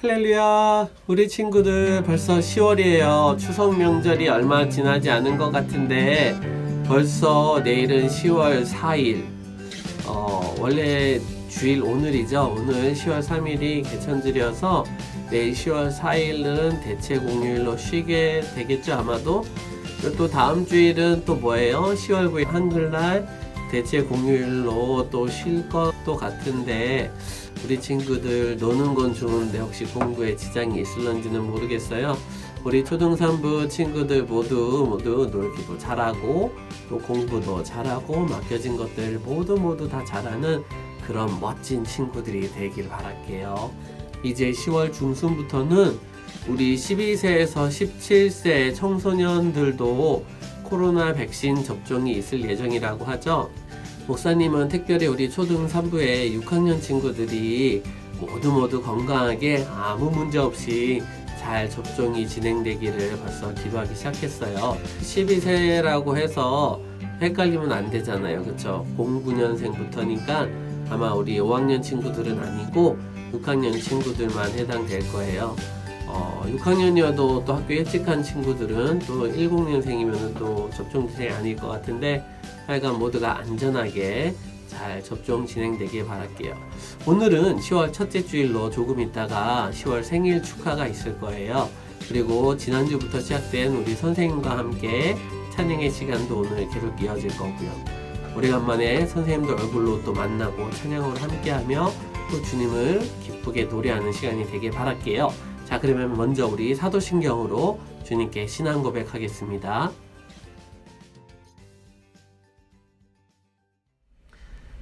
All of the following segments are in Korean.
할렐루야. 우리 친구들 벌써 10월이에요. 추석 명절이 얼마 지나지 않은 것 같은데 벌써 내일은 10월 4일. 원래 주일 오늘이죠. 오늘 10월 3일이 개천절이어서 내일 10월 4일은 대체 공휴일로 쉬게 되겠죠, 아마도. 또 다음 주일은 또 뭐예요? 10월 9일 한글날 대체 공휴일로 또 쉴 것도 같은데 우리 친구들 노는 건 좋은데 혹시 공부에 지장이 있을런지는 모르겠어요. 우리 초등3부 친구들 모두 놀기도 잘하고 또 공부도 잘하고 맡겨진 것들 모두 다 잘하는 그런 멋진 친구들이 되길 바랄게요. 이제 10월 중순부터는 우리 12세에서 17세 청소년들도 코로나 백신 접종이 있을 예정이라고 하죠. 목사님은 특별히 우리 초등 3부의 6학년 친구들이 모두 건강하게 아무 문제 없이 잘 접종이 진행되기를 벌써 기도하기 시작했어요. 12세라고 해서 헷갈리면 안 되잖아요. 그쵸? 09년생부터니까 아마 우리 5학년 친구들은 아니고 6학년 친구들만 해당될 거예요. 6학년이어도 또 학교 일찍 간 친구들은 또 10년생이면 또 접종 진행이 아닐 것 같은데 하여간 모두가 안전하게 잘 접종 진행되길 바랄게요. 오늘은 10월 첫째 주일로 조금 있다가 10월 생일 축하가 있을 거예요. 그리고 지난주부터 시작된 우리 선생님과 함께 찬양의 시간도 오늘 계속 이어질 거고요. 오래간만에 선생님들 얼굴로 또 만나고 찬양으로 함께하며 또 주님을 기쁘게 노래하는 시간이 되길 바랄게요. 자, 그러면 먼저 우리 사도신경으로 주님께 신앙 고백하겠습니다.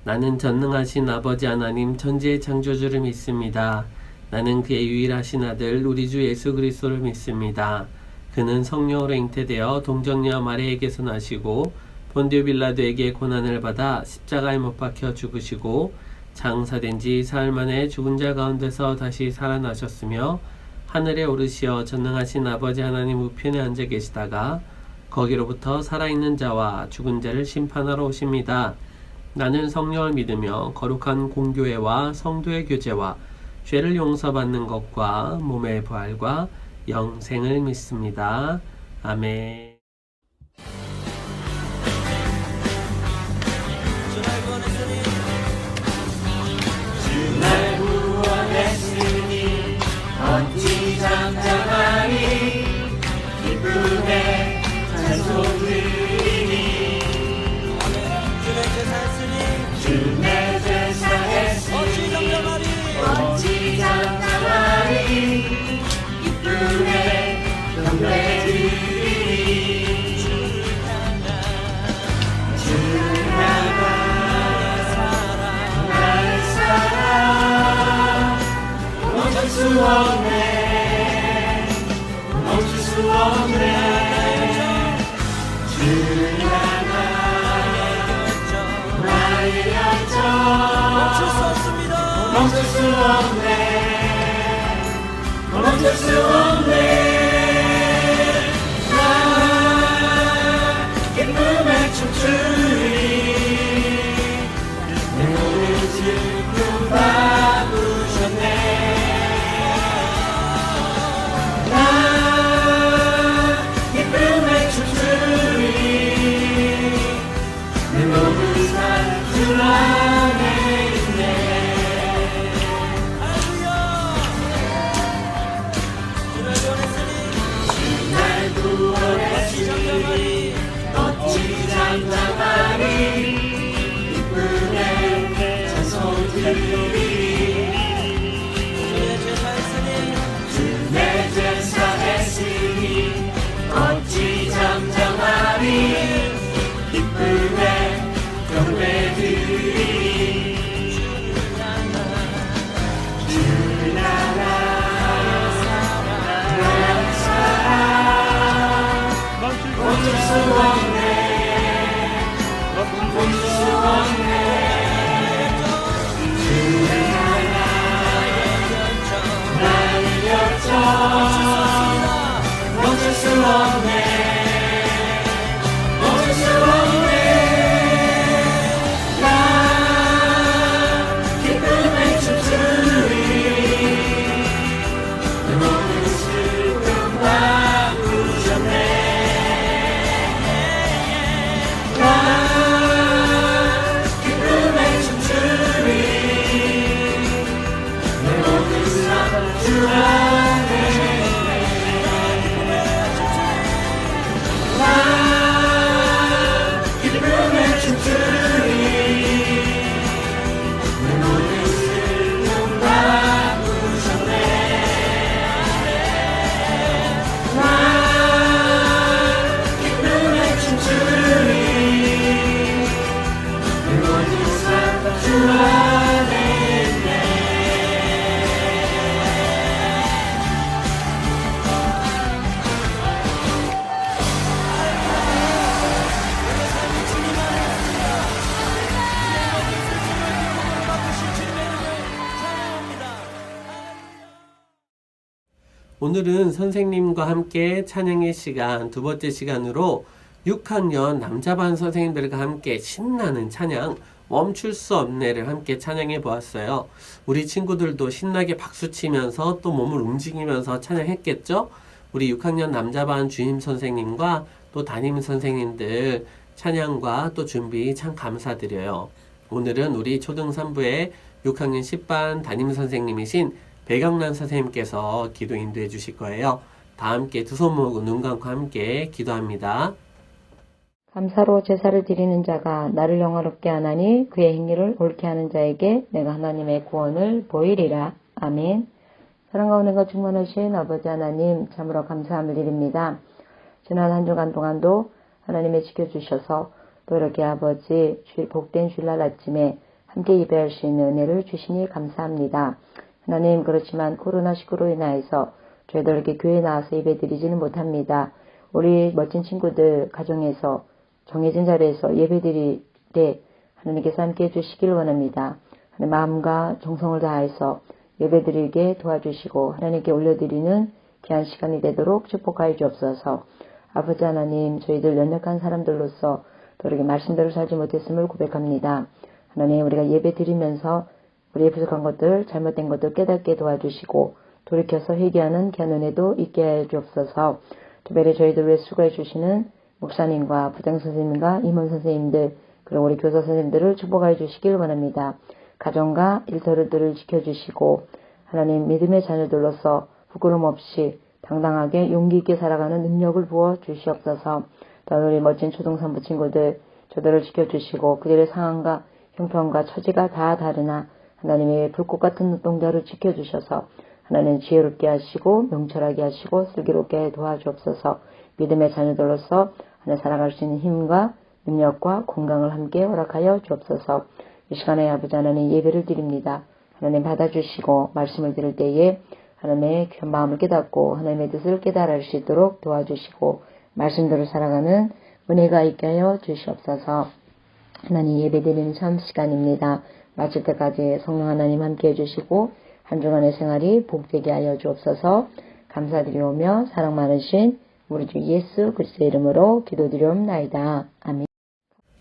나는 전능하신 아버지 하나님 천지의 창조주를 믿습니다. 나는 그의 유일하신 아들 우리 주 예수 그리스도를 믿습니다. 그는 성령으로 잉태되어 동정녀 마리아에게서 나시고 본디오 빌라도에게 고난을 받아 십자가에 못 박혀 죽으시고 장사된 지 사흘 만에 죽은 자 가운데서 다시 살아나셨으며 하늘에 오르시어 전능하신 아버지 하나님 우편에 앉아 계시다가 거기로부터 살아있는 자와 죽은 자를 심판하러 오십니다. 나는 성령을 믿으며 거룩한 공교회와 성도의 교제와 죄를 용서받는 것과 몸의 부활과 영생을 믿습니다. 아멘. 주날 구원했으니 어찌 잠잠하리 기쁨에 찬송 드리니 주내 제사 했으니 어찌 잠잠하리 기쁨에 경배 드리니 주를 향한 나의 사랑 멈출 수 없네 멈출 수 없네 주를 향한 나의 열정 멈출 수 없네 멈출 수 없네 나 기쁨에 춤추리 내 몸을 지금 바꾸셨네 나 기쁨에 춤추리 내 몸을 산 주 안에 있네 오늘은 선생님과 함께 찬양의 시간, 두 번째 시간으로 6학년 남자반 선생님들과 함께 신나는 찬양, 멈출 수 없네를 함께 찬양해 보았어요. 우리 친구들도 신나게 박수치면서 또 몸을 움직이면서 찬양했겠죠? 우리 6학년 남자반 주임 선생님과 또 담임 선생님들 찬양과 또 준비 참 감사드려요. 오늘은 우리 초등 3부의 6학년 10반 담임 선생님이신 배경란 선생님께서 기도 인도해 주실 거예요. 다 함께 두 손 모으고 눈 감고 함께 기도합니다. 감사로 제사를 드리는 자가 나를 영화롭게 하나니 그의 행위를 옳게 하는 자에게 내가 하나님의 구원을 보이리라. 아멘. 사랑과 은혜가 충만하신 아버지 하나님 참으로 감사함을 드립니다. 지난 한 주간 동안도 하나님이 지켜주셔서 또 이렇게 아버지 주일 복된 주일날 아침에 함께 예배할 수 있는 은혜를 주시니 감사합니다. 하나님 그렇지만 코로나19로 인하여서 저희들 이렇게 교회에 나와서 예배드리지는 못합니다. 우리 멋진 친구들 가정에서 정해진 자리에서 예배드릴 때 하나님께서 함께 해주시길 원합니다. 하나님 마음과 정성을 다해서 예배드리게 도와주시고 하나님께 올려드리는 귀한 시간이 되도록 축복하여 주옵소서. 아버지 하나님 저희들 연약한 사람들로서 또 이렇게 말씀대로 살지 못했음을 고백합니다. 하나님 우리가 예배드리면서 우리의 부족한 것들 잘못된 것들 깨닫게 도와주시고 돌이켜서 회개하는 귀한 은혜도 있게 하여 주옵소서. 특별히 저희들 위해 수고해 주시는 목사님과 부장선생님과 임원선생님들 그리고 우리 교사 선생님들을 축복하여 주시길 원합니다. 가정과 일터들을 지켜주시고 하나님 믿음의 자녀들로서 부끄럼 없이 당당하게 용기 있게 살아가는 능력을 부어 주시옵소서. 또 우리 멋진 초등산부 친구들 저들을 지켜주시고 그들의 상황과 형편과 처지가 다 다르나 하나님의 불꽃 같은 눈동자를 지켜주셔서 하나님 지혜롭게 하시고 명철하게 하시고 슬기롭게 도와주옵소서. 믿음의 자녀들로서 하나님 살아갈 수 있는 힘과 능력과 건강을 함께 허락하여 주옵소서. 이 시간에 아버지 하나님 예배를 드립니다. 하나님 받아주시고 말씀을 들을 때에 하나님의 귀한 마음을 깨닫고 하나님의 뜻을 깨달을 수 있도록 도와주시고 말씀대로 살아가는 은혜가 있게 하여 주시옵소서. 하나님 예배 드리는 참 시간입니다. 마칠 때까지 성령 하나님 함께 해주시고 한 주간의 생활이 복되게 하여 주옵소서. 감사드리오며 사랑 많으신 우리 주 예수 그리스도의 이름으로 기도드리옵나이다. 아멘.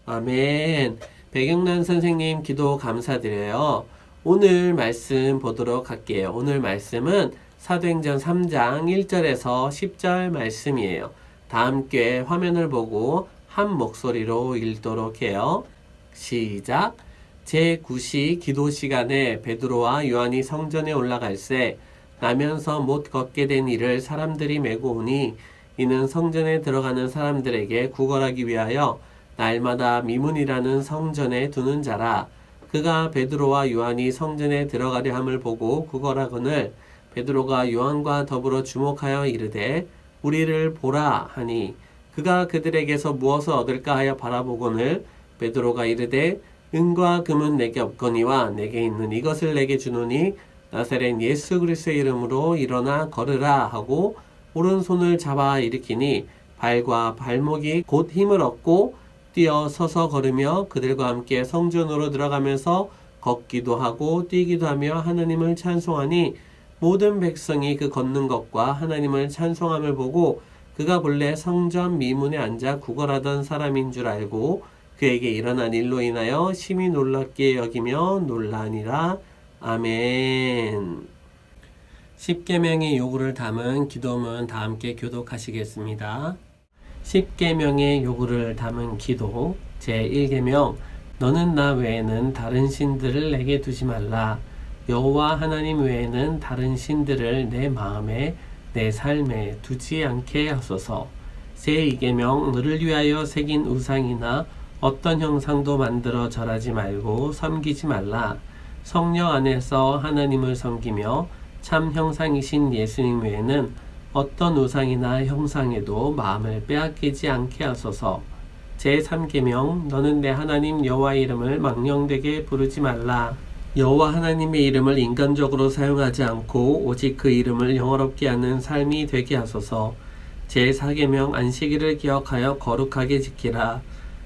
아멘. 배경란 선생님 기도 감사드려요. 오늘 말씀 보도록 할게요. 오늘 말씀은 사도행전 3장 1절에서 10절 말씀이에요. 다 함께 화면을 보고 한 목소리로 읽도록 해요. 시작. 제9시 기도 시간에 베드로와 요한이 성전에 올라갈새 나면서 못 걷게 된 이를 사람들이 메고 오니 이는 성전에 들어가는 사람들에게 구걸하기 위하여 날마다 미문이라는 성전에 두는 자라. 그가 베드로와 요한이 성전에 들어가려 함을 보고 구걸하거늘 베드로가 요한과 더불어 주목하여 이르되 우리를 보라 하니 그가 그들에게서 무엇을 얻을까 하여 바라보거늘 베드로가 이르되 은과 금은 내게 없거니와 내게 있는 이것을 내게 주노니 나사렛 예수 그리스도의 이름으로 일어나 걸으라 하고 오른손을 잡아 일으키니 발과 발목이 곧 힘을 얻고 뛰어 서서 걸으며 그들과 함께 성전으로 들어가면서 걷기도 하고 뛰기도 하며 하나님을 찬송하니 모든 백성이 그 걷는 것과 하나님을 찬송함을 보고 그가 본래 성전 미문에 앉아 구걸하던 사람인 줄 알고 그에게 일어난 일로 인하여 심히 놀랍게 여기며 놀라니라. 아멘. 십계명의 요구를 담은 기도문 다 함께 교독하시겠습니다. 십계명의 요구를 담은 기도 제1계명 너는 나 외에는 다른 신들을 내게 두지 말라. 여호와 하나님 외에는 다른 신들을 내 마음에 내 삶에 두지 않게 하소서. 제2계명 너를 위하여 새긴 우상이나 어떤 형상도 만들어 절하지 말고 섬기지 말라. 성령 안에서 하나님을 섬기며 참 형상이신 예수님 외에는 어떤 우상이나 형상에도 마음을 빼앗기지 않게 하소서. 제3계명 너는 내 하나님 여호와의 이름을 망령되게 부르지 말라. 여호와 하나님의 이름을 인간적으로 사용하지 않고 오직 그 이름을 영어롭게 하는 삶이 되게 하소서. 제4계명 안식일을 기억하여 거룩하게 지키라.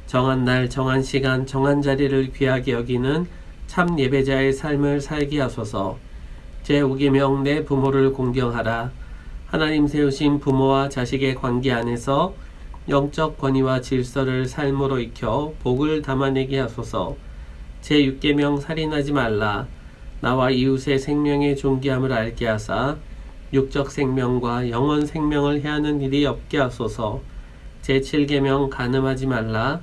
정한 날, 정한 시간, 정한 자리를 귀하게 여기는 참 예배자의 삶을 살게 하소서. 제5계명 내 부모를 공경하라. 하나님 세우신 부모와 자식의 관계 안에서 영적 권위와 질서를 삶으로 익혀 복을 담아내게 하소서. 제6계명 살인하지 말라. 나와 이웃의 생명의 존귀함을 알게 하사 육적 생명과 영원 생명을 해하는 일이 없게 하소서. 제7계명 간음하지 말라.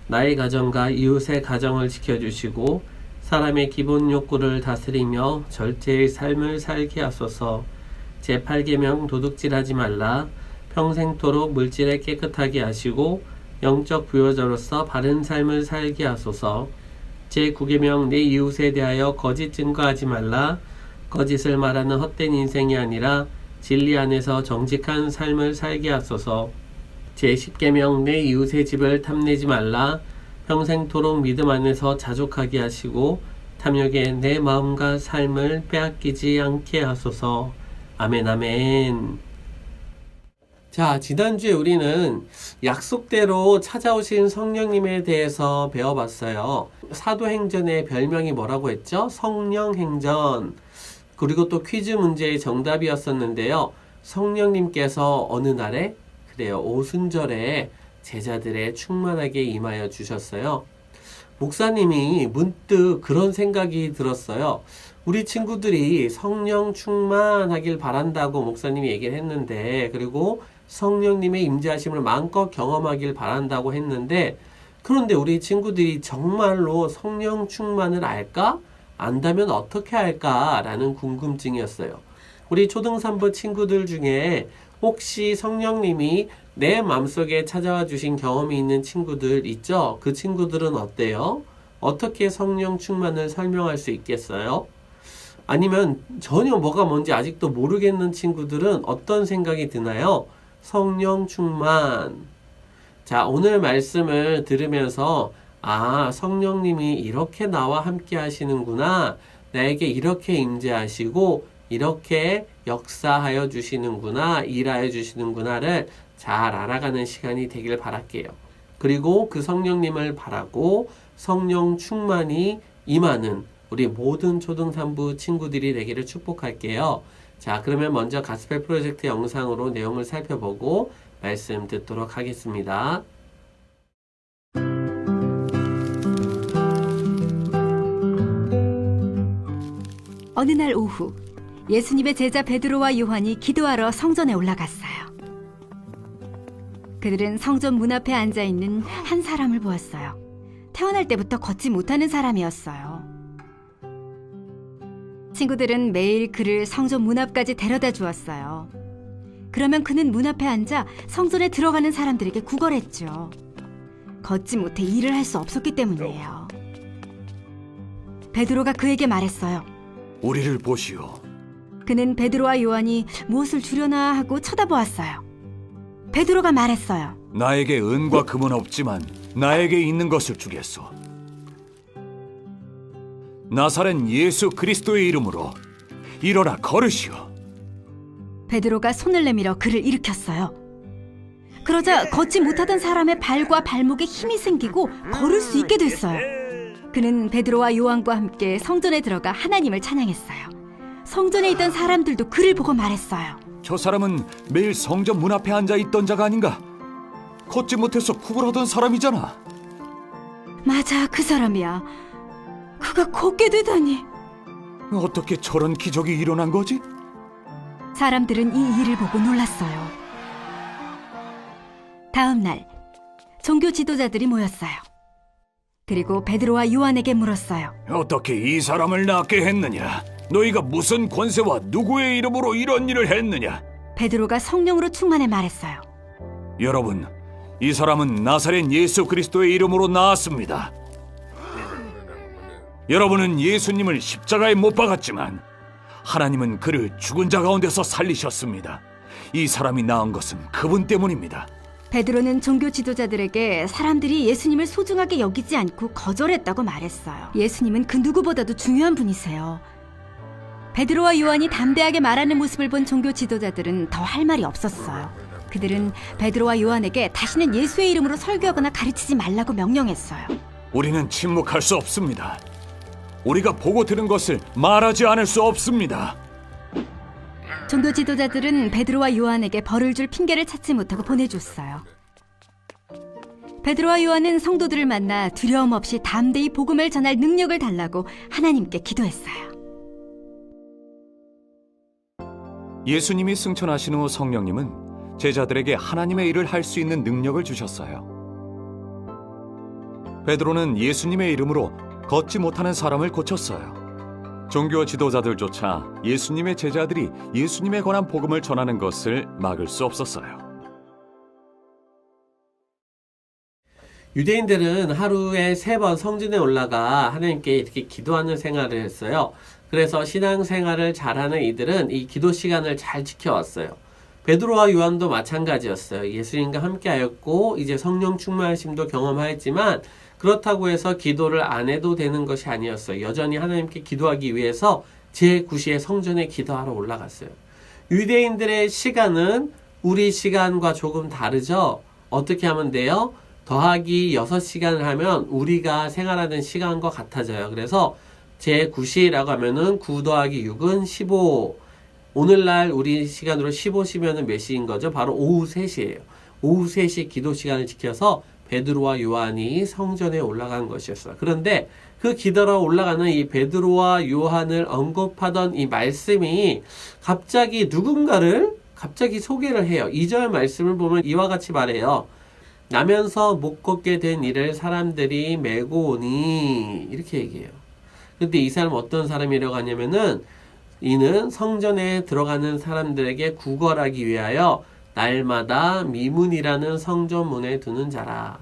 나의 가정과 이웃의 가정을 지켜주시고 사람의 기본 욕구를 다스리며 절제의 삶을 살게 하소서. 제8계명 도둑질하지 말라. 평생토록 물질에 깨끗하게 하시고 영적 부여자로서 바른 삶을 살게 하소서. 제9계명 내 이웃에 대하여 거짓 증거하지 말라. 거짓을 말하는 헛된 인생이 아니라 진리 안에서 정직한 삶을 살게 하소서. 제10계명 내 이웃의 집을 탐내지 말라. 평생토록 믿음 안에서 자족하게 하시고 탐욕에 내 마음과 삶을 빼앗기지 않게 하소서. 아멘 아멘. 자, 지난주에 우리는 약속대로 찾아오신 성령님에 대해서 배워봤어요. 사도행전의 별명이 뭐라고 했죠? 성령행전. 그리고 또 퀴즈 문제의 정답이었었는데요. 성령님께서 어느 날에? 그래요, 오순절에 제자들의 충만하게 임하여 주셨어요. 목사님이 문득 그런 생각이 들었어요. 우리 친구들이 성령 충만하길 바란다고 목사님이 얘기를 했는데, 그리고 성령님의 임재하심을 마음껏 경험하길 바란다고 했는데, 그런데 우리 친구들이 정말로 성령 충만을 알까? 안다면 어떻게 할까라는 궁금증이었어요. 우리 초등산부 친구들 중에 혹시 성령님이 내 마음속에 찾아와 주신 경험이 있는 친구들 있죠? 그 친구들은 어때요? 어떻게 성령 충만을 설명할 수 있겠어요? 아니면 전혀 뭐가 뭔지 아직도 모르겠는 친구들은 어떤 생각이 드나요? 성령 충만. 자, 오늘 말씀을 들으면서 성령님이 이렇게 나와 함께 하시는구나. 나에게 이렇게 임재하시고 이렇게 역사하여 주시는구나. 일하여 주시는구나를 잘 알아가는 시간이 되길 바랄게요. 그리고 그 성령님을 바라고 성령 충만이 임하는 우리 모든 초등산부 친구들이 되기를 축복할게요. 자, 그러면 먼저 가스펠 프로젝트 영상으로 내용을 살펴보고 말씀 듣도록 하겠습니다. 어느 날 오후 예수님의 제자 베드로와 요한이 기도하러 성전에 올라갔어요. 그들은 성전 문 앞에 앉아있는 한 사람을 보았어요. 태어날 때부터 걷지 못하는 사람이었어요. 친구들은 매일 그를 성전 문 앞까지 데려다 주었어요. 그러면 그는 문 앞에 앉아 성전에 들어가는 사람들에게 구걸했죠. 걷지 못해 일을 할 수 없었기 때문이에요. 베드로가 그에게 말했어요. 우리를 보시오. 그는 베드로와 요한이 무엇을 주려나 하고 쳐다보았어요. 베드로가 말했어요. 나에게 은과 금은 없지만 나에게 있는 것을 주겠소. 나사렛 예수 그리스도의 이름으로 일어나 걸으시오. 베드로가 손을 내밀어 그를 일으켰어요. 그러자 걷지 못하던 사람의 발과 발목에 힘이 생기고 걸을 수 있게 됐어요. 그는 베드로와 요한과 함께 성전에 들어가 하나님을 찬양했어요. 성전에 있던 사람들도 그를 보고 말했어요. 저 사람은 매일 성전 문 앞에 앉아 있던 자가 아닌가? 걷지 못해서 구걸하던 사람이잖아. 맞아, 그 사람이야. 그가 걷게 되다니. 어떻게 저런 기적이 일어난 거지? 사람들은 이 일을 보고 놀랐어요. 다음 날 종교 지도자들이 모였어요. 그리고 베드로와 요한에게 물었어요. 어떻게 이 사람을 낫게 했느냐? 너희가 무슨 권세와 누구의 이름으로 이런 일을 했느냐? 베드로가 성령으로 충만해 말했어요. 여러분, 이 사람은 나사렛 예수 그리스도의 이름으로 나았습니다. 여러분은 예수님을 십자가에 못 박았지만 하나님은 그를 죽은 자 가운데서 살리셨습니다. 이 사람이 나은 것은 그분 때문입니다. 베드로는 종교 지도자들에게 사람들이 예수님을 소중하게 여기지 않고 거절했다고 말했어요. 예수님은 그 누구보다도 중요한 분이세요. 베드로와 요한이 담대하게 말하는 모습을 본 종교 지도자들은 더 할 말이 없었어요. 그들은 베드로와 요한에게 다시는 예수의 이름으로 설교하거나 가르치지 말라고 명령했어요. 우리는 침묵할 수 없습니다. 우리가 보고 들은 것을 말하지 않을 수 없습니다. 종교 지도자들은 베드로와 요한에게 벌을 줄 핑계를 찾지 못하고 보내줬어요. 베드로와 요한은 성도들을 만나 두려움 없이 담대히 복음을 전할 능력을 달라고 하나님께 기도했어요. 예수님이 승천하신 후 성령님은 제자들에게 하나님의 일을 할 수 있는 능력을 주셨어요. 베드로는 예수님의 이름으로 걷지 못하는 사람을 고쳤어요. 종교 지도자들조차 예수님의 제자들이 예수님에 관한 복음을 전하는 것을 막을 수 없었어요. 유대인들은 하루에 3번 성전에 올라가 하나님께 이렇게 기도하는 생활을 했어요. 그래서 신앙생활을 잘하는 이들은 이 기도 시간을 잘 지켜왔어요. 베드로와 요한도 마찬가지였어요. 예수님과 함께하였고 이제 성령 충만하심도 경험하였지만 그렇다고 해서 기도를 안 해도 되는 것이 아니었어요. 여전히 하나님께 기도하기 위해서 제9시에 성전에 기도하러 올라갔어요. 유대인들의 시간은 우리 시간과 조금 다르죠? 어떻게 하면 돼요? 더하기 6시간을 하면 우리가 생활하는 시간과 같아져요. 그래서 제9시라고 하면은 9 더하기 6은 15. 오늘날 우리 시간으로 15시면은 몇 시인 거죠? 바로 오후 3시예요. 오후 3시 기도 시간을 지켜서 베드로와 요한이 성전에 올라간 것이었어요. 그런데 그 기도로 올라가는 이 베드로와 요한을 언급하던 이 말씀이 갑자기 누군가를 갑자기 소개를 해요. 2절 말씀을 보면 이와 같이 말해요. 나면서 못 걷게 된 이를 사람들이 메고 오니 이렇게 얘기해요. 근데 이 사람 어떤 사람이라고 하냐면은 이는 성전에 들어가는 사람들에게 구걸하기 위하여 날마다 미문이라는 성전문에 두는 자라.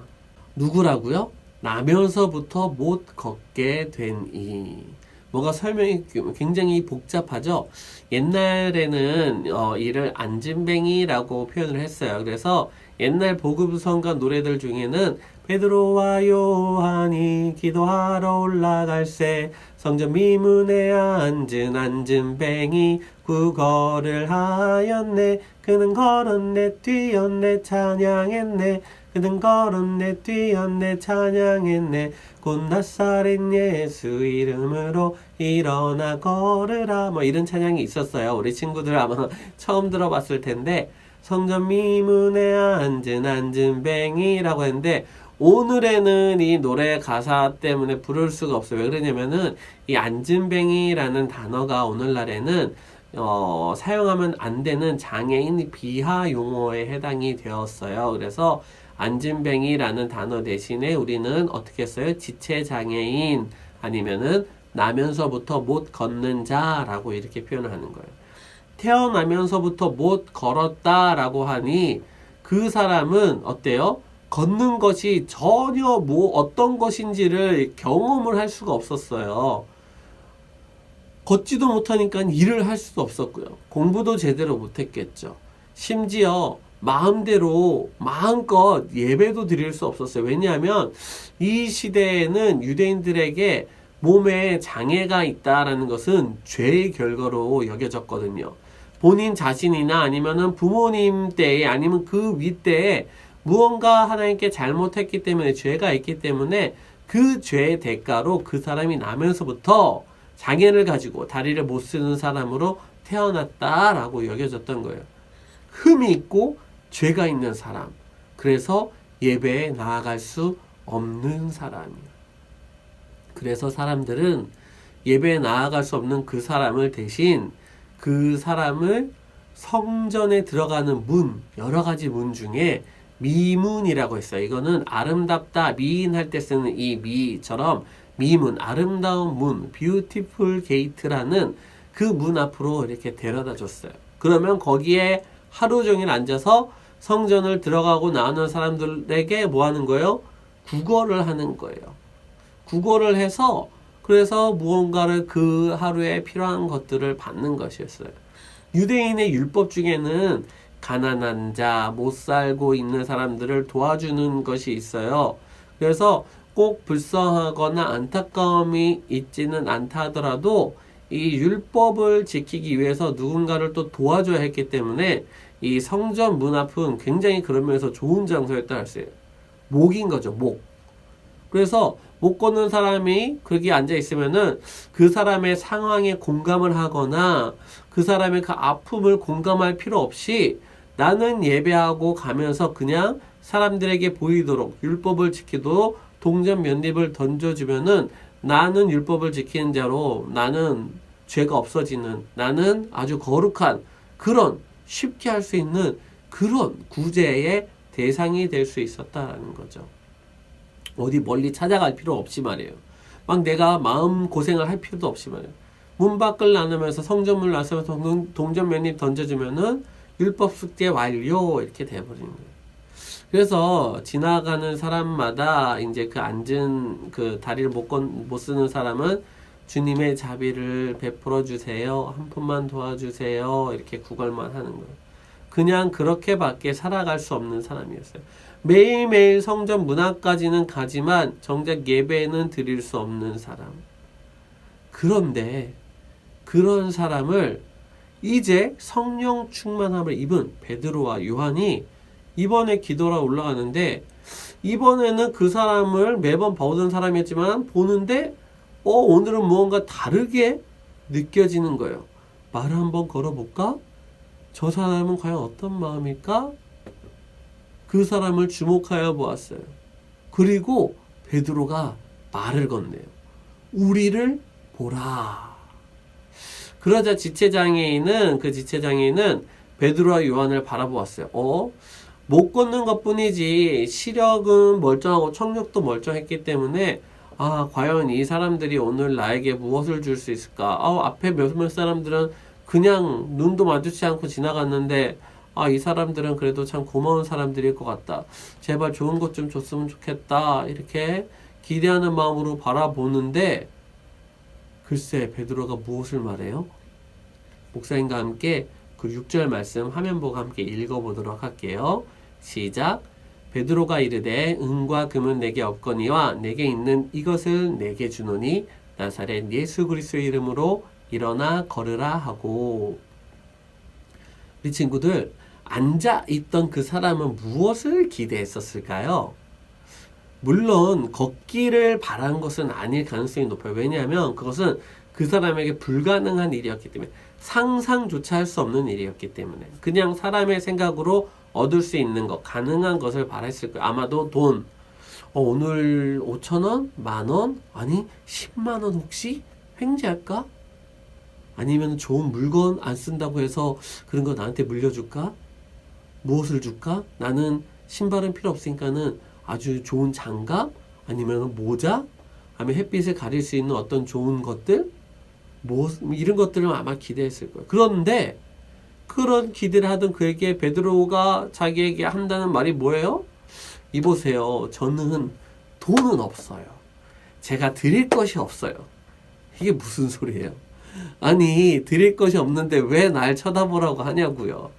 누구라고요? 나면서부터 못 걷게 된 이. 뭐가 설명이 굉장히 복잡하죠? 옛날에는 이를 안진뱅이라고 표현을 했어요. 그래서 옛날 복음성가 노래들 중에는 베드로와 요한이 기도하러 올라갈새 성전 미문에 앉은 안진뱅이 구걸을 하였네. 그는 걸었네 뛰었네 찬양했네. 그는 걸었네 뛰었네 찬양했네. 곧 나사렛 예수 이름으로 일어나 걸으라. 뭐 이런 찬양이 있었어요. 우리 친구들 아마 처음 들어봤을 텐데 성전 미문에 앉은 안진뱅이라고 했는데 오늘에는 이 노래 가사 때문에 부를 수가 없어요. 왜 그러냐면은 이 안진뱅이라는 단어가 오늘날에는 사용하면 안 되는 장애인 비하 용어에 해당이 되었어요. 그래서 안진뱅이라는 단어 대신에 우리는 어떻게 했어요? 지체장애인 아니면은 나면서부터 못 걷는 자라고 이렇게 표현을 하는 거예요. 태어나면서부터 못 걸었다라고 하니 그 사람은 어때요? 걷는 것이 전혀 뭐 어떤 것인지를 경험을 할 수가 없었어요. 걷지도 못하니까 일을 할 수도 없었고요. 공부도 제대로 못했겠죠. 심지어 마음대로 마음껏 예배도 드릴 수 없었어요. 왜냐하면 이 시대에는 유대인들에게 몸에 장애가 있다라는 것은 죄의 결과로 여겨졌거든요. 본인 자신이나 아니면은 부모님 때에 아니면 그 윗때에 무언가 하나님께 잘못했기 때문에 죄가 있기 때문에 그 죄의 대가로 그 사람이 나면서부터 장애를 가지고 다리를 못 쓰는 사람으로 태어났다라고 여겨졌던 거예요. 흠이 있고 죄가 있는 사람. 그래서 예배에 나아갈 수 없는 사람이에요. 그래서 사람들은 예배에 나아갈 수 없는 그 사람을 대신 그 사람을 성전에 들어가는 문, 여러 가지 문 중에 미문이라고 했어요. 이거는 아름답다, 미인할 때 쓰는 이 미처럼 미문, 아름다운 문, beautiful gate라는 그 문 앞으로 이렇게 데려다 줬어요. 그러면 거기에 하루 종일 앉아서 성전을 들어가고 나오는 사람들에게 뭐 하는 거예요? 구걸을 하는 거예요. 구걸을 해서 그래서 무언가를 그 하루에 필요한 것들을 받는 것이었어요. 유대인의 율법 중에는 가난한 자, 못 살고 있는 사람들을 도와주는 것이 있어요. 그래서 꼭 불쌍하거나 안타까움이 있지는 않다 하더라도 이 율법을 지키기 위해서 누군가를 또 도와줘야 했기 때문에 이 성전 문 앞은 굉장히 그런 면에서 좋은 장소였다 할 수 있어요. 목인 거죠, 목. 그래서 못 걷는 사람이 거기 앉아 있으면은 그 사람의 상황에 공감을 하거나 그 사람의 그 아픔을 공감할 필요 없이 나는 예배하고 가면서 그냥 사람들에게 보이도록 율법을 지키도록 동전 몇 입을 던져주면은 나는 율법을 지키는 자로 나는 죄가 없어지는 나는 아주 거룩한 그런 쉽게 할 수 있는 그런 구제의 대상이 될 수 있었다라는 거죠. 어디 멀리 찾아갈 필요 없이 말이에요. 막 내가 마음 고생을 할 필요도 없이 말이에요. 문 밖을 나누면서 성전문을 나서면서 동전 몇 입 던져주면은 율법 숙제 완료 이렇게 돼버리는 거예요. 그래서 지나가는 사람마다 이제 그 앉은 그 다리를 못 쓰는 사람은 주님의 자비를 베풀어 주세요. 한 푼만 도와주세요. 이렇게 구걸만 하는 거예요. 그냥 그렇게밖에 살아갈 수 없는 사람이었어요. 매일매일 성전 문 앞까지는 가지만 정작 예배는 드릴 수 없는 사람. 그런데 그런 사람을 이제 성령 충만함을 입은 베드로와 요한이 이번에 기도라 올라가는데 이번에는 그 사람을 매번 보던 사람이었지만 보는데 오늘은 무언가 다르게 느껴지는 거예요. 말을 한번 걸어볼까? 저 사람은 과연 어떤 마음일까? 그 사람을 주목하여 보았어요. 그리고 베드로가 말을 건네요. 우리를 보라. 그러자 지체장애인은 베드로와 요한을 바라보았어요. 못 걷는 것뿐이지 시력은 멀쩡하고 청력도 멀쩡했기 때문에 과연 이 사람들이 오늘 나에게 무엇을 줄 수 있을까? 앞에 몇몇 사람들은 그냥 눈도 마주치지 않고 지나갔는데 이 사람들은 그래도 참 고마운 사람들일 것 같다. 제발 좋은 것 좀 줬으면 좋겠다. 이렇게 기대하는 마음으로 바라보는데 글쎄 베드로가 무엇을 말해요? 목사님과 함께 그 6절 말씀 화면 보고 함께 읽어보도록 할게요. 시작. 베드로가 이르되 은과 금은 내게 없거니와 내게 있는 이것을 내게 주노니 나사렛 예수 그리스도의 이름으로 일어나 걸으라 하고. 우리 친구들 앉아있던 그 사람은 무엇을 기대했었을까요? 물론 걷기를 바란 것은 아닐 가능성이 높아요. 왜냐하면 그것은 그 사람에게 불가능한 일이었기 때문에 상상조차 할 수 없는 일이었기 때문에 그냥 사람의 생각으로 얻을 수 있는 것, 가능한 것을 바랬을 거예요. 아마도 돈, 오늘 5,000원? 만원? 아니 10만원 혹시? 횡재할까? 아니면 좋은 물건 안 쓴다고 해서 그런 거 나한테 물려줄까? 무엇을 줄까? 나는 신발은 필요 없으니까는 아주 좋은 장갑? 아니면 모자? 아니면 햇빛을 가릴 수 있는 어떤 좋은 것들? 이런 것들을 아마 기대했을 거예요. 그런데 그런 기대를 하던 그에게 베드로가 자기에게 한다는 말이 뭐예요? 이보세요. 저는 돈은 없어요. 제가 드릴 것이 없어요. 이게 무슨 소리예요? 아니 드릴 것이 없는데 왜 날 쳐다보라고 하냐고요.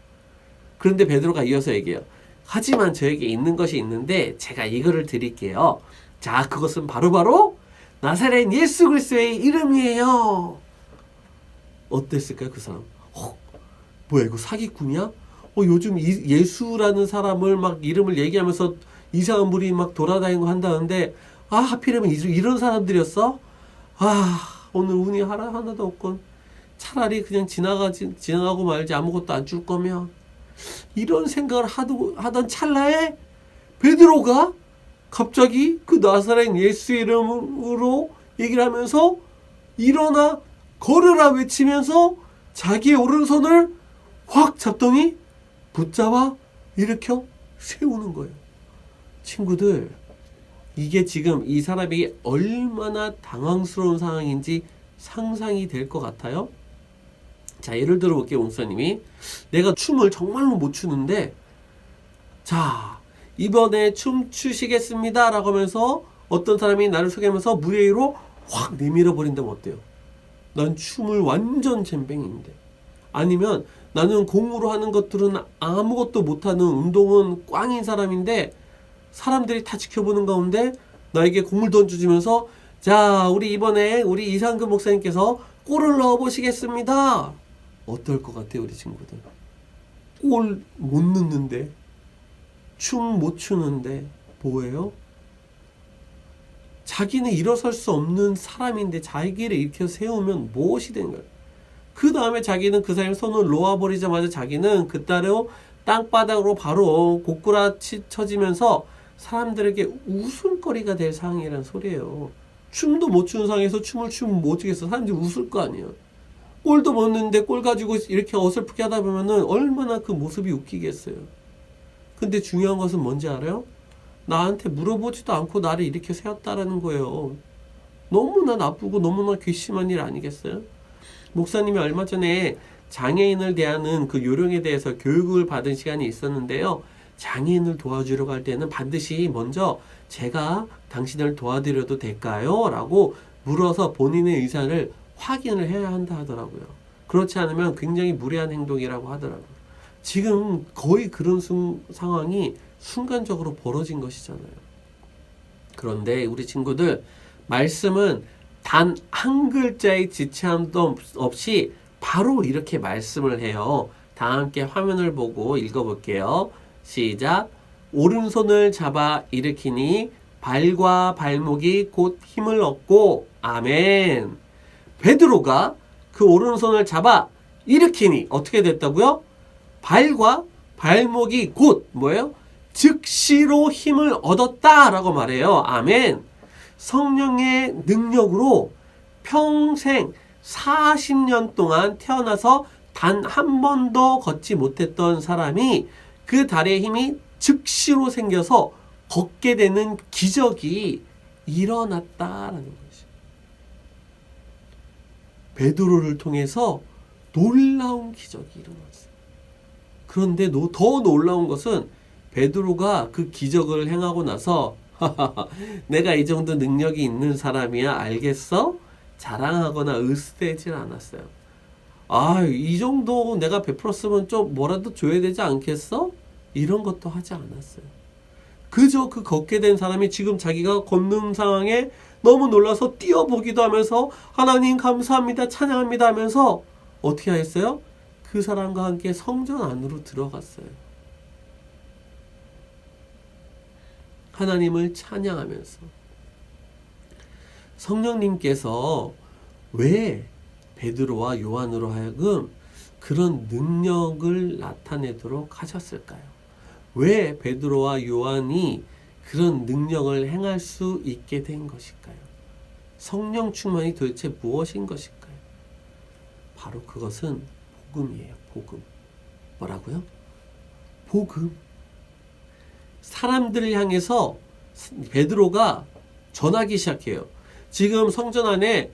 그런데 베드로가 이어서 얘기해요. 하지만 저에게 있는 것이 있는데 제가 이거를 드릴게요. 자, 그것은 바로 나사렛 예수 그리스도의 이름이에요. 어땠을까요, 그 사람? 뭐야, 이거 사기꾼이야? 요즘 예수라는 사람을 막 이름을 얘기하면서 이상한 물이 막 돌아다니고 한다는데, 하필이면 이런 사람들이었어? 오늘 운이 하나도 없건 차라리 그냥 지나가고 말지 아무것도 안 줄 거면. 이런 생각을 하던 찰나에 베드로가 갑자기 그 나사렛 예수 이름으로 얘기를 하면서 일어나 걸으라 외치면서 자기의 오른손을 확 잡더니 붙잡아 일으켜 세우는 거예요. 친구들, 이게 지금 이 사람이 얼마나 당황스러운 상황인지 상상이 될 것 같아요? 자, 예를 들어 볼게요. 목사님이 내가 춤을 정말로 못 추는데 자, 이번에 춤 추시겠습니다 라고 하면서 어떤 사람이 나를 소개하면서 무대 위로 확 내밀어 버린다면 어때요? 난 춤을 완전 젬병인데. 아니면 나는 공으로 하는 것들은 아무것도 못하는 운동은 꽝인 사람인데 사람들이 다 지켜보는 가운데 나에게 공을 던져주면서 자, 우리 이번에 우리 이상근 목사님께서 골을 넣어보시겠습니다. 어떨 것 같아요, 우리 친구들? 골 못 넣는데, 춤 못 추는데 뭐예요? 자기는 일어설 수 없는 사람인데 자기를 일으켜 세우면 무엇이 된 거예요? 그 다음에 자기는 그 사람의 손을 놓아버리자마자 자기는 그따로 땅바닥으로 바로 고꾸라쳐지면서 사람들에게 웃음거리가 될 상황이라는 소리예요. 춤도 못 추는 상황에서 춤을 추면 뭐 어떻겠어? 사람들이 웃을 거 아니에요. 골도 못 넣는데 골 가지고 이렇게 어설프게 하다 보면은 얼마나 그 모습이 웃기겠어요. 근데 중요한 것은 뭔지 알아요? 나한테 물어보지도 않고 나를 이렇게 세웠다라는 거예요. 너무나 나쁘고 너무나 괘씸한 일 아니겠어요? 목사님이 얼마 전에 장애인을 대하는 그 요령에 대해서 교육을 받은 시간이 있었는데요. 장애인을 도와주려고 할 때는 반드시 먼저 제가 당신을 도와드려도 될까요? 라고 물어서 본인의 의사를 확인을 해야 한다 하더라고요. 그렇지 않으면 굉장히 무례한 행동이라고 하더라고요. 지금 거의 그런 상황이 순간적으로 벌어진 것이잖아요. 그런데 우리 친구들, 말씀은 단 한 글자의 지체함도 없이 바로 이렇게 말씀을 해요. 다 함께 화면을 보고 읽어볼게요. 시작. 오른손을 잡아 일으키니 발과 발목이 곧 힘을 얻고 아멘. 베드로가 그 오른손을 잡아 일으키니 어떻게 됐다고요? 발과 발목이 곧 뭐예요? 즉시로 힘을 얻었다라고 말해요. 아멘. 성령의 능력으로 평생 40년 동안 태어나서 단 한 번도 걷지 못했던 사람이 그 다리에 힘이 즉시로 생겨서 걷게 되는 기적이 일어났다라는 것이죠. 베드로를 통해서 놀라운 기적이 일어났어요. 그런데 더 놀라운 것은 베드로가 그 기적을 행하고 나서 내가 이 정도 능력이 있는 사람이야 알겠어? 자랑하거나 으스대질 않았어요. 아, 이 정도 내가 베풀었으면 좀 뭐라도 줘야 되지 않겠어? 이런 것도 하지 않았어요. 그저 그 걷게 된 사람이 지금 자기가 걷는 상황에 너무 놀라서 뛰어보기도 하면서 하나님 감사합니다, 찬양합니다 하면서 어떻게 했어요? 그 사람과 함께 성전 안으로 들어갔어요. 하나님을 찬양하면서. 성령님께서 왜 베드로와 요한으로 하여금 그런 능력을 나타내도록 하셨을까요? 왜 베드로와 요한이 그런 능력을 행할 수 있게 된 것일까요? 성령 충만이 도대체 무엇인 것일까요? 바로 그것은 복음이에요. 복음. 뭐라고요? 복음. 사람들을 향해서 베드로가 전하기 시작해요. 지금 성전 안에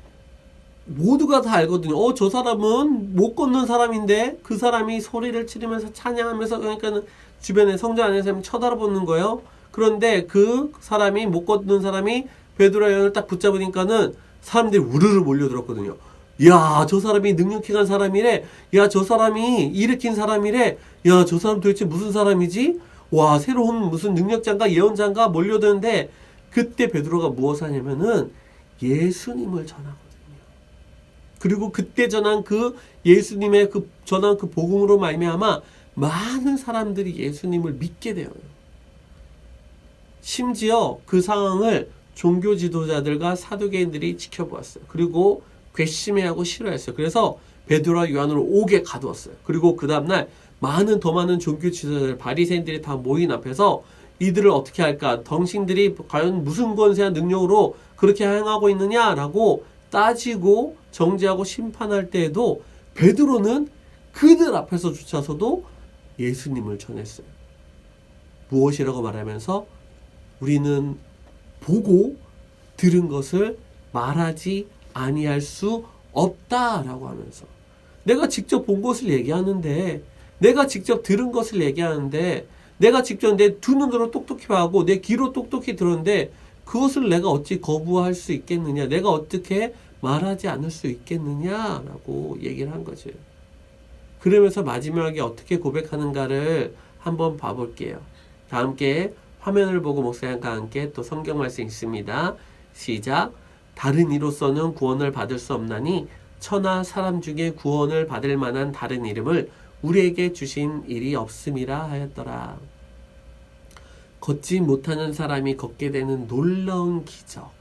모두가 다 알거든요. 저 사람은 못 걷는 사람인데 그 사람이 소리를 지르면서 찬양하면서 그러니까 주변에 성전 안에서 쳐다보는 거예요. 그런데 그 사람이 못 걷는 사람이 베드로의 영을 딱 붙잡으니까는 사람들이 우르르 몰려들었거든요. 야, 저 사람이 능력해간 사람이래. 야, 저 사람이 일으킨 사람이래. 야, 저 사람 도대체 무슨 사람이지? 와, 새로운 무슨 능력자인가 예언자인가 몰려드는데 그때 베드로가 무엇을 하냐면은 예수님을 전하거든요. 그리고 그때 전한 그 예수님의 전한 그 복음으로 말미암아 많은 사람들이 예수님을 믿게 되어요. 심지어 그 상황을 종교 지도자들과 사두개인들이 지켜보았어요. 그리고 괘씸해하고 싫어했어요. 그래서 베드로와 요한을 옥에 가두었어요. 그리고 그 다음날 더 많은 종교 지도자들, 바리새인들이 다 모인 앞에서 이들을 어떻게 할까? 당신들이 과연 무슨 권세와 능력으로 그렇게 행하고 있느냐라고 따지고 정죄하고 심판할 때에도 베드로는 그들 앞에서조차서도 예수님을 전했어요. 무엇이라고 말하면서 우리는 보고 들은 것을 말하지 아니할 수 없다라고 하면서 내가 직접 본 것을 얘기하는데 내가 직접 들은 것을 얘기하는데 내가 직접 내 두 눈으로 똑똑히 봐고 내 귀로 똑똑히 들었는데 그것을 내가 어찌 거부할 수 있겠느냐, 내가 어떻게 말하지 않을 수 있겠느냐라고 얘기를 한 거죠. 그러면서 마지막에 어떻게 고백하는가를 한번 봐볼게요. 다 함께 화면을 보고 목사님과 함께 또 성경 말씀 있습니다. 시작. 다른 이로서는 구원을 받을 수 없나니 천하 사람 중에 구원을 받을 만한 다른 이름을 우리에게 주신 일이 없음이라 하였더라. 걷지 못하는 사람이 걷게 되는 놀라운 기적.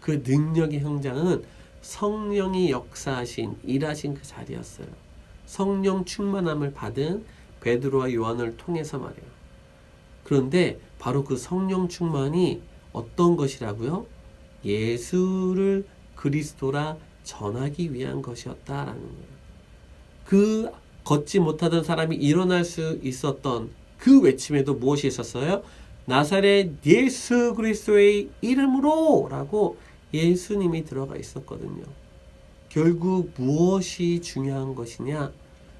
그 능력의 현장은 성령이 역사하신 일하신 그 자리였어요. 성령 충만함을 받은 베드로와 요한을 통해서 말이에요. 그런데 바로 그 성령 충만이 어떤 것이라고요? 예수를 그리스도라 전하기 위한 것이었다라는 거예요. 그 걷지 못하던 사람이 일어날 수 있었던 그 외침에도 무엇이 있었어요? 나사렛 예수 그리스도의 이름으로 라고 예수님이 들어가 있었거든요. 결국 무엇이 중요한 것이냐?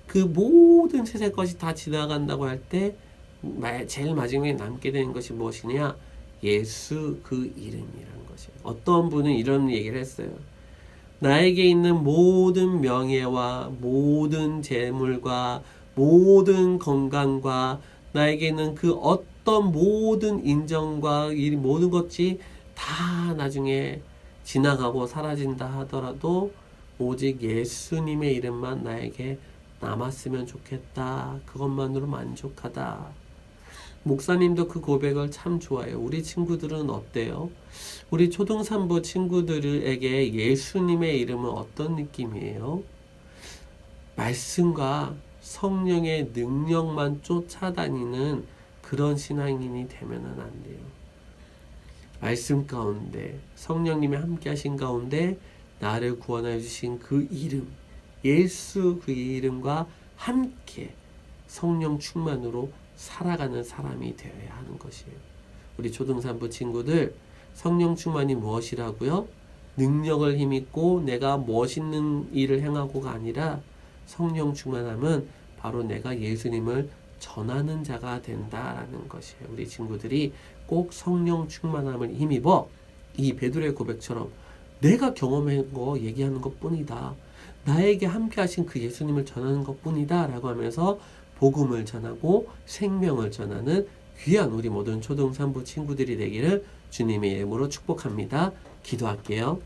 그 모든 세상 것이 다 지나간다고 할 때 제일 마지막에 남게 되는 것이 무엇이냐? 예수 그 이름이라는 것이에요. 어떤 분은 이런 얘기를 했어요. 나에게 있는 모든 명예와 모든 재물과 모든 건강과 나에게 있는 그 어떤 모든 인정과 이 모든 것이 다 나중에 지나가고 사라진다 하더라도 오직 예수님의 이름만 나에게 남았으면 좋겠다. 그것만으로 만족하다. 목사님도 그 고백을 참 좋아해요. 우리 친구들은 어때요? 우리 초등산부 친구들에게 예수님의 이름은 어떤 느낌이에요? 말씀과 성령의 능력만 쫓아다니는 그런 신앙인이 되면은 안 돼요. 말씀 가운데 성령님이 함께 하신 가운데 나를 구원해 주신 그 이름, 예수 그 이름과 함께 성령 충만으로 살아가는 사람이 되어야 하는 것이에요. 우리 초등산부 친구들, 성령 충만이 무엇이라고요? 능력을 힘입고 내가 멋있는 일을 행하고가 아니라 성령 충만함은 바로 내가 예수님을 전하는 자가 된다라는 것이에요. 우리 친구들이 꼭 성령 충만함을 힘입어 이 베드로의 고백처럼 내가 경험한 거 얘기하는 것 뿐이다. 나에게 함께 하신 그 예수님을 전하는 것 뿐이다 라고 하면서 복음을 전하고 생명을 전하는 귀한 우리 모든 초등산부 친구들이 되기를 주님의 이름으로 축복합니다. 기도할게요.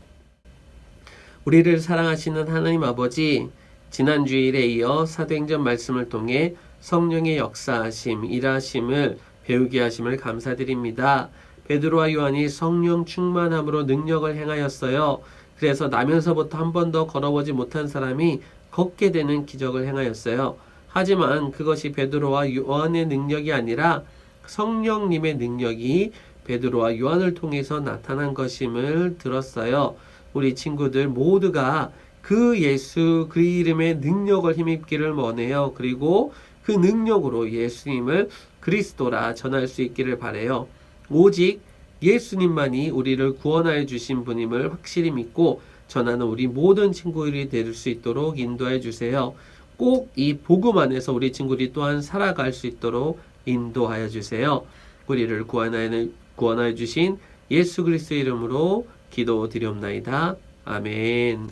우리를 사랑하시는 하나님 아버지, 지난 주일에 이어 사도행전 말씀을 통해 성령의 역사하심, 일하심을 배우게 하심을 감사드립니다. 베드로와 요한이 성령 충만함으로 능력을 행하였어요. 그래서 나면서부터 한 번도 걸어보지 못한 사람이 걷게 되는 기적을 행하였어요. 하지만 그것이 베드로와 요한의 능력이 아니라 성령님의 능력이 베드로와 요한을 통해서 나타난 것임을 들었어요. 우리 친구들 모두가 그 예수 그 이름의 능력을 힘입기를 원해요. 그리고 그 능력으로 예수님을 그리스도라 전할 수 있기를 바라요. 오직 예수님만이 우리를 구원하여 주신 분임을 확실히 믿고 전하는 우리 모든 친구들이 될 수 있도록 인도해 주세요. 꼭 이 복음 안에서 우리 친구들이 또한 살아갈 수 있도록 인도하여 주세요. 우리를 구원하여 주신 예수 그리스도의 이름으로 기도드리옵나이다. 아멘.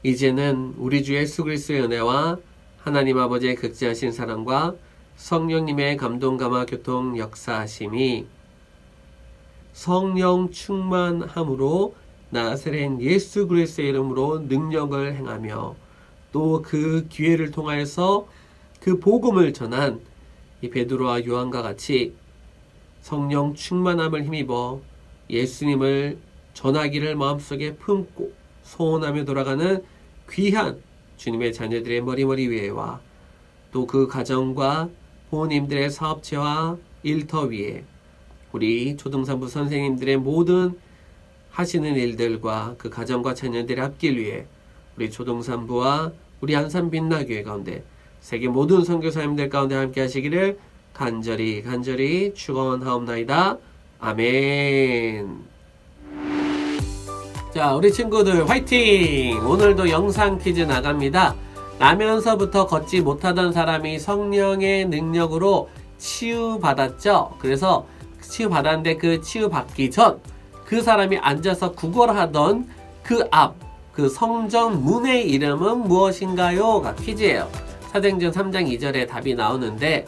이제는 우리 주 예수 그리스도의 은혜와 하나님 아버지의 극진하신 사랑과 성령님의 감동 감화 교통 역사하심이 성령 충만함으로 나사렛 예수 그리스도의 이름으로 능력을 행하며 또 그 기회를 통하여서 그 복음을 전한 이 베드로와 요한과 같이 성령 충만함을 힘입어 예수님을 전하기를 마음속에 품고 소원하며 돌아가는 귀한 주님의 자녀들의 머리머리 위에와 또 그 가정과 부모님들의 사업체와 일터 위에 우리 초등산부 선생님들의 모든 하시는 일들과 그 가정과 자녀들의 앞길 위에 우리 초등산부와 우리 안산 빛나교회 가운데 세계 모든 선교사님들 가운데 함께 하시기를 간절히 축원하옵나이다. 아멘. 자, 우리 친구들 화이팅! 오늘도 영상 퀴즈 나갑니다. 나면서부터 걷지 못하던 사람이 성령의 능력으로 치유받았죠. 그래서 치유받았는데 그 치유받기 전 그 사람이 앉아서 구걸하던 그 앞, 그 성전 문의 이름은 무엇인가요? 가 퀴즈예요. 사도행전 3장 2절에 답이 나오는데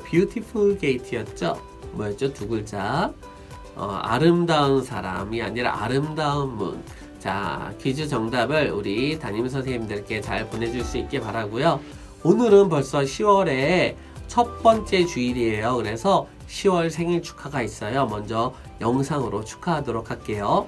beautiful gate였죠. 뭐였죠? 두 글자. 아름다운 사람이 아니라 아름다운 문. 자, 퀴즈 정답을 우리 담임 선생님들께 잘 보내줄 수 있게 바라고요. 오늘은 벌써 10월에 첫 번째 주일이에요. 그래서 10월 생일 축하가 있어요. 먼저 영상으로 축하하도록 할게요.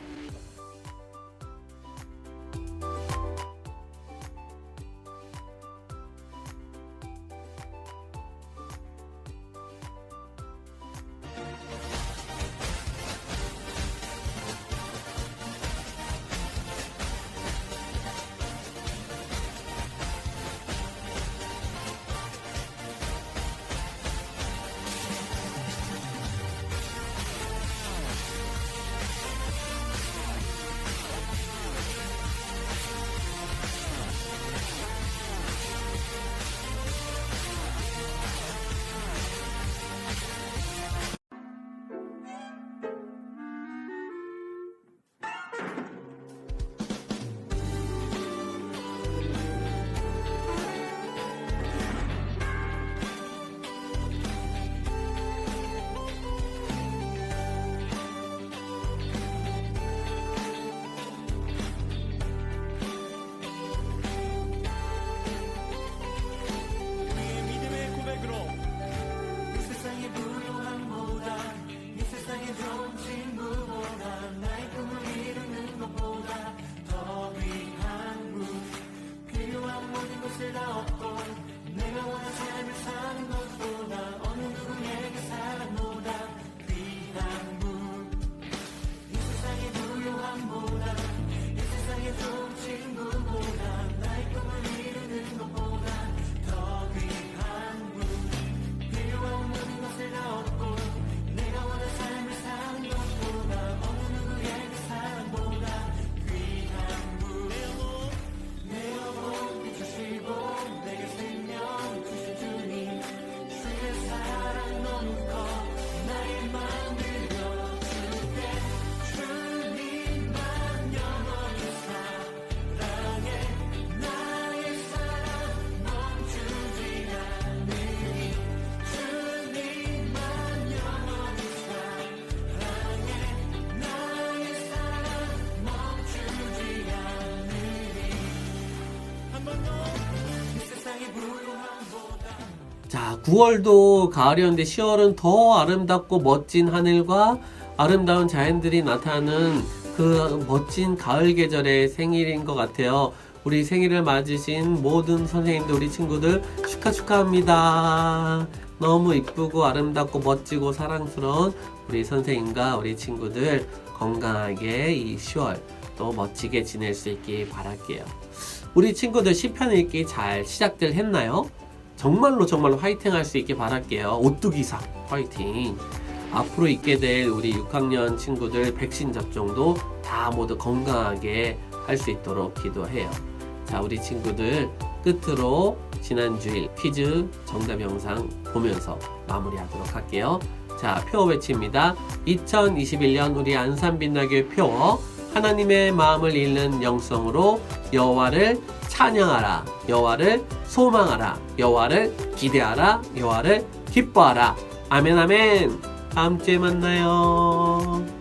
자, 9월도 가을이었는데 10월은 더 아름답고 멋진 하늘과 아름다운 자연들이 나타나는 그 멋진 가을 계절의 생일인 것 같아요. 우리 생일을 맞으신 모든 선생님들, 우리 친구들 축하합니다. 너무 이쁘고 아름답고 멋지고 사랑스러운 우리 선생님과 우리 친구들 건강하게 이 10월 또 멋지게 지낼 수 있길 바랄게요. 우리 친구들 시편 읽기 잘 시작들 했나요? 정말로 화이팅 할 수 있게 바랄게요. 오뚜기상 화이팅. 앞으로 있게 될 우리 6학년 친구들 백신 접종도 다 모두 건강하게 할 수 있도록 기도해요. 자, 우리 친구들 끝으로 지난주일 퀴즈 정답 영상 보면서 마무리하도록 할게요. 자, 표어 외칩니다. 2021년 우리 안산빛나교회 표어. 하나님의 마음을 읽는 영성으로 여호와를 찬양하라, 여호와를 소망하라, 여호와를 기대하라, 여호와를 기뻐하라. 아멘 아멘. 다음 주에 만나요.